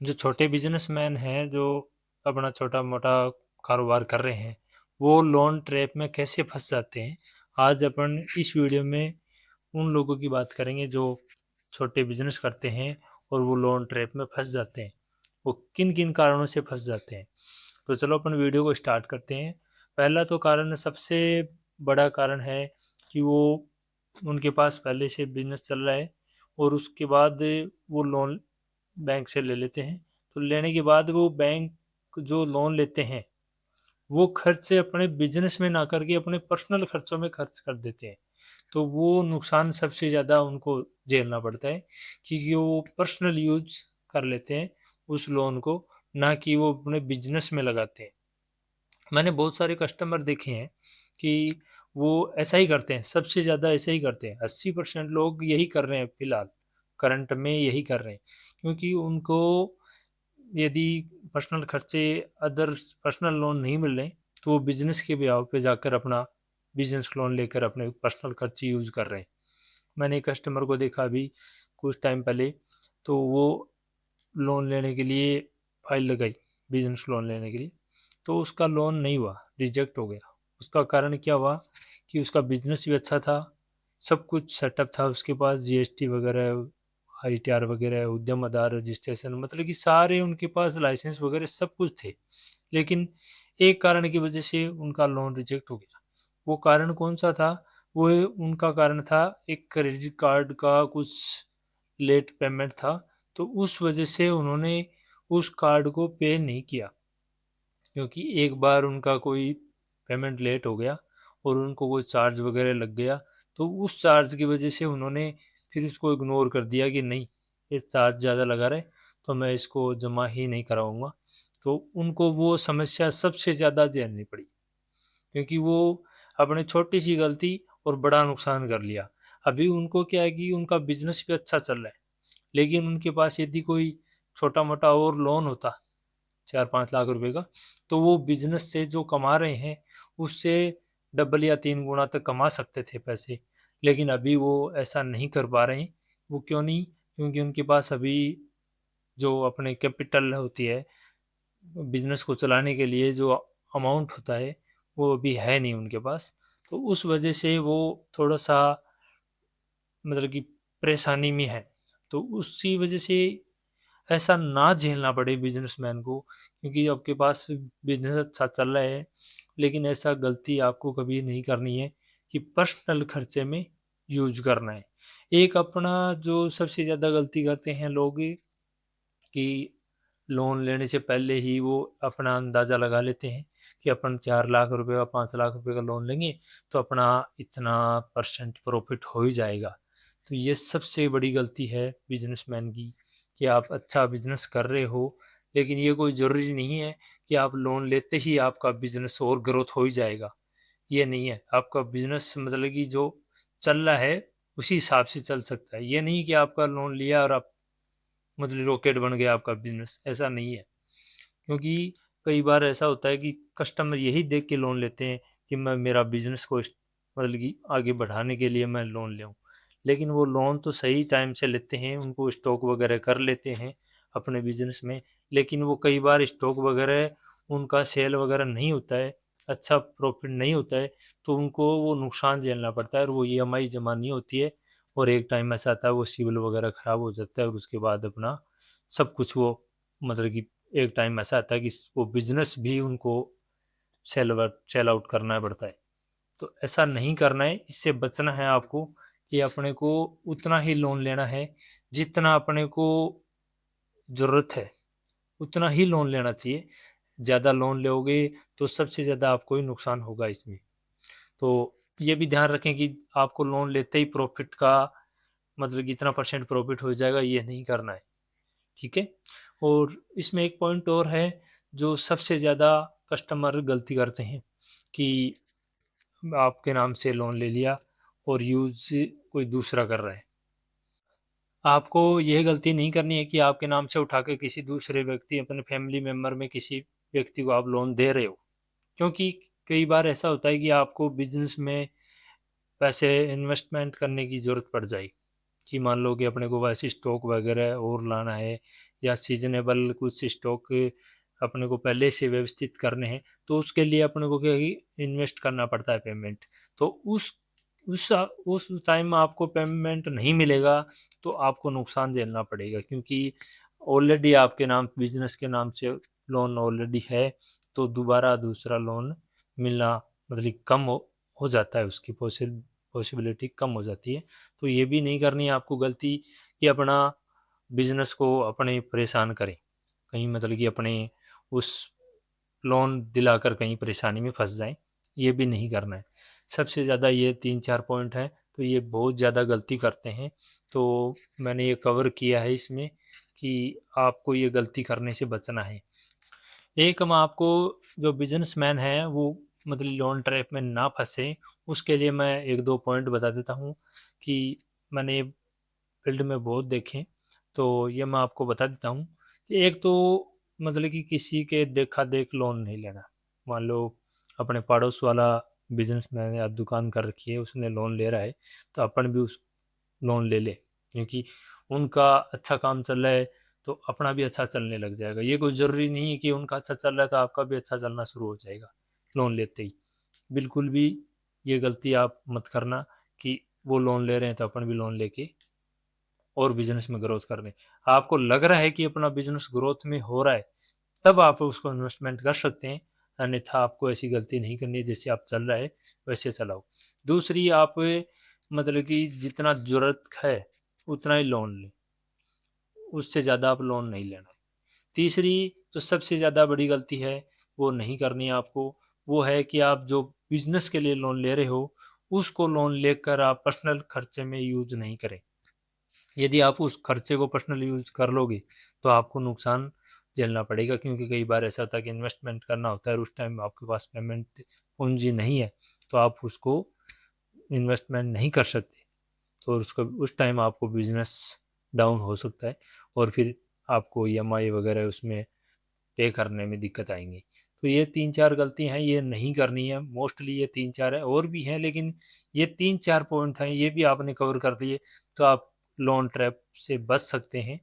जो छोटे बिजनेसमैन हैं, जो अपना छोटा मोटा कारोबार कर रहे हैं, वो लोन ट्रैप में कैसे फंस जाते हैं। आज अपन इस वीडियो में उन लोगों की बात करेंगे जो छोटे बिजनेस करते हैं और वो लोन ट्रैप में फंस जाते हैं, वो किन किन कारणों से फंस जाते हैं। तो चलो अपन वीडियो को स्टार्ट करते हैं। पहला तो कारण, सबसे बड़ा कारण है कि वो उनके पास पहले से बिजनेस चल रहा है और उसके बाद वो लोन बैंक से ले लेते हैं। तो लेने के बाद वो बैंक जो लोन लेते हैं, वो खर्चे अपने बिजनेस में ना करके अपने पर्सनल खर्चों में खर्च कर देते हैं। तो वो नुकसान सबसे ज़्यादा उनको झेलना पड़ता है, क्योंकि वो पर्सनल यूज कर लेते हैं उस लोन को, ना कि वो अपने बिजनेस में लगाते हैं। मैंने बहुत सारे कस्टमर देखे हैं कि वो ऐसा ही करते हैं, सबसे ज़्यादा ऐसा ही करते हैं। 80% लोग यही कर रहे हैं फिलहाल, करंट में यही कर रहे हैं, क्योंकि उनको यदि पर्सनल खर्चे, अदर पर्सनल लोन नहीं मिल रहे, तो वो बिजनेस के ब्याह पे जाकर अपना बिजनेस लोन लेकर अपने पर्सनल खर्चे यूज कर रहे हैं। मैंने एक कस्टमर को देखा अभी कुछ टाइम पहले, तो वो लोन लेने के लिए फाइल लगाई, बिजनेस लोन लेने के लिए, तो उसका लोन नहीं हुआ, रिजेक्ट हो गया। उसका कारण क्या हुआ कि उसका बिजनेस भी अच्छा था, सब कुछ सेटअप था उसके पास, जीएसटी वगैरह, आईटीआर वगैरह, उद्यम आधार रजिस्ट्रेशन, मतलब कि सारे उनके पास लाइसेंस वगैरह सब कुछ थे। लेकिन एक कारण की वजह से उनका लोन रिजेक्ट हो गया। वो कारण कौन सा था? वो उनका कारण था एक क्रेडिट कार्ड का कुछ लेट पेमेंट था। तो उस वजह से उन्होंने उस कार्ड को पे नहीं किया, क्योंकि एक बार उनका कोई पेमेंट लेट हो गया और उनको कोई चार्ज वगैरह लग गया। तो उस चार्ज की वजह से उन्होंने फिर इसको इग्नोर कर दिया कि नहीं, ये चार्ज ज़्यादा लगा रहे, तो मैं इसको जमा ही नहीं कराऊंगा। तो उनको वो समस्या सबसे ज़्यादा झेलनी पड़ी, क्योंकि वो अपने छोटी सी गलती और बड़ा नुकसान कर लिया। अभी उनको क्या है कि उनका बिजनेस भी अच्छा चल रहा है, लेकिन उनके पास यदि कोई छोटा मोटा और लोन होता 4-5 लाख रुपए का, तो वो बिजनेस से जो कमा रहे हैं उससे डबल या 3 गुना तक कमा सकते थे पैसे। लेकिन अभी वो ऐसा नहीं कर पा रहे हैं। वो क्यों नहीं? क्योंकि उनके पास अभी जो अपने कैपिटल होती है, बिजनेस को चलाने के लिए जो अमाउंट होता है, वो अभी है नहीं उनके पास। तो उस वजह से वो थोड़ा सा, मतलब कि परेशानी में है। तो उसी वजह से ऐसा ना झेलना पड़े बिजनेसमैन को, क्योंकि आपके पास बिजनेस अच्छा चल रहा है, लेकिन ऐसा गलती आपको कभी नहीं करनी है कि पर्सनल खर्चे में यूज करना है। एक अपना जो सबसे ज़्यादा गलती करते हैं लोग, कि लोन लेने से पहले ही वो अपना अंदाज़ा लगा लेते हैं कि अपन 4 लाख रुपए का, 5 लाख रुपए का लोन लेंगे तो अपना इतना परसेंट प्रॉफिट हो ही जाएगा। तो ये सबसे बड़ी गलती है बिजनेसमैन की, कि आप अच्छा बिजनेस कर रहे हो, लेकिन ये कोई ज़रूरी नहीं है कि आप लोन लेते ही आपका बिजनेस और ग्रोथ हो ही जाएगा। ये नहीं है। आपका बिजनेस मतलब कि जो चल रहा है उसी हिसाब से चल सकता है। ये नहीं कि आपका लोन लिया और आप, मतलब रॉकेट बन गया आपका बिजनेस, ऐसा नहीं है। क्योंकि कई बार ऐसा होता है कि कस्टमर यही देख के लोन लेते हैं कि मैं मेरा बिजनेस को मतलब कि आगे बढ़ाने के लिए मैं लोन लूँ। लेकिन वो लोन तो सही टाइम से लेते हैं, उनको स्टॉक वगैरह कर लेते हैं अपने बिजनेस में, लेकिन वो कई बार स्टॉक वगैरह उनका सेल वगैरह नहीं होता है, अच्छा प्रॉफिट नहीं होता है, तो उनको वो नुकसान झेलना पड़ता है और वो ईएमआई जमा नहीं होती है। और एक टाइम ऐसा आता है वो सिविल वगैरह खराब हो जाता है और उसके बाद अपना सब कुछ वो, मतलब कि एक टाइम ऐसा आता है कि वो बिजनेस भी उनको सेल आउट करना पड़ता है। तो ऐसा नहीं करना है, इससे बचना है आपको, कि अपने को उतना ही लोन लेना है जितना अपने को जरूरत है, उतना ही लोन लेना चाहिए। ज़्यादा लोन लोगे तो सबसे ज़्यादा आपको ही नुकसान होगा इसमें। तो ये भी ध्यान रखें कि आपको लोन लेते ही प्रॉफिट का, मतलब कि इतना परसेंट प्रॉफिट हो जाएगा, ये नहीं करना है। ठीक है। और इसमें एक पॉइंट और है, जो सबसे ज़्यादा कस्टमर गलती करते हैं, कि आपके नाम से लोन ले लिया और यूज कोई दूसरा कर रहा है। आपको यह गलती नहीं करनी है कि आपके नाम से उठा के किसी दूसरे व्यक्ति, अपने फैमिली मेम्बर में किसी व्यक्ति को आप लोन दे रहे हो। क्योंकि कई बार ऐसा होता है कि आपको बिजनेस में पैसे इन्वेस्टमेंट करने की ज़रूरत पड़ जाएगी, कि मान लो कि अपने को वैसे स्टॉक वगैरह और लाना है, या सीजनेबल कुछ स्टॉक अपने को पहले से व्यवस्थित करने हैं, तो उसके लिए अपने को क्या है कि इन्वेस्ट करना पड़ता है पेमेंट। तो उस टाइम में आपको पेमेंट नहीं मिलेगा तो आपको नुकसान झेलना पड़ेगा, क्योंकि ऑलरेडी आपके नाम बिजनेस के नाम से लोन ऑलरेडी है, तो दोबारा दूसरा लोन मिलना मतलब कम हो जाता है, उसकी पॉसिबिलिटी कम हो जाती है। तो ये भी नहीं करनी है आपको गलती कि अपना बिजनेस को अपने परेशान करें, कहीं मतलब कि अपने उस लोन दिलाकर कहीं परेशानी में फंस जाएं, ये भी नहीं करना है। सबसे ज़्यादा ये 3-4 पॉइंट हैं, तो ये बहुत ज़्यादा गलती करते हैं। तो मैंने ये कवर किया है इसमें कि आपको ये गलती करने से बचना है। एक हम आपको जो बिजनेसमैन है वो मतलब लोन ट्रैप में ना फंसे, उसके लिए मैं एक दो पॉइंट बता देता हूँ कि मैंने फील्ड में बहुत देखे। तो ये मैं आपको बता देता हूँ कि एक तो मतलब कि किसी के देखा देख लोन नहीं लेना। मान लो अपने पड़ोस वाला बिजनेसमैन या दुकान कर रखी है, उसने लोन ले रहा है, तो अपन भी उस लोन ले ले, क्योंकि उनका अच्छा काम चल रहा है तो अपना भी अच्छा चलने लग जाएगा। ये कोई ज़रूरी नहीं है कि उनका अच्छा चल रहा है तो आपका भी अच्छा चलना शुरू हो जाएगा लोन लेते ही। बिल्कुल भी ये गलती आप मत करना कि वो लोन ले रहे हैं तो अपन भी लोन लेके और बिजनेस में ग्रोथ करने। आपको लग रहा है कि अपना बिजनेस ग्रोथ में हो रहा है, तब आप उसको इन्वेस्टमेंट कर सकते हैं, अन्यथा आपको ऐसी गलती नहीं करनी है। जैसे आप चल रहा है वैसे चलाओ। दूसरी, आप मतलब कि जितना जरूरत है उतना ही लोन लें, उससे ज़्यादा आप लोन नहीं लेना है। तीसरी, जो सबसे ज़्यादा बड़ी गलती है वो नहीं करनी है आपको, वो है कि आप जो बिजनेस के लिए लोन ले रहे हो उसको लोन लेकर आप पर्सनल खर्चे में यूज नहीं करें। यदि आप उस खर्चे को पर्सनल यूज कर लोगे तो आपको नुकसान झेलना पड़ेगा, क्योंकि कई बार ऐसा होता है कि इन्वेस्टमेंट करना होता है और उस टाइम आपके पास पेमेंट पूंजी नहीं है, तो आप उसको इन्वेस्टमेंट नहीं कर सकते, तो उसको उस टाइम आपको बिजनेस डाउन हो सकता है और फिर आपको ईएमआई वगैरह उसमें पे करने में दिक्कत आएंगी। तो ये 3-4 गलती हैं, ये नहीं करनी है। मोस्टली ये 3-4 है, और भी हैं लेकिन ये 3-4 पॉइंट हैं, ये भी आपने कवर कर लिए तो आप लोन ट्रैप से बच सकते हैं।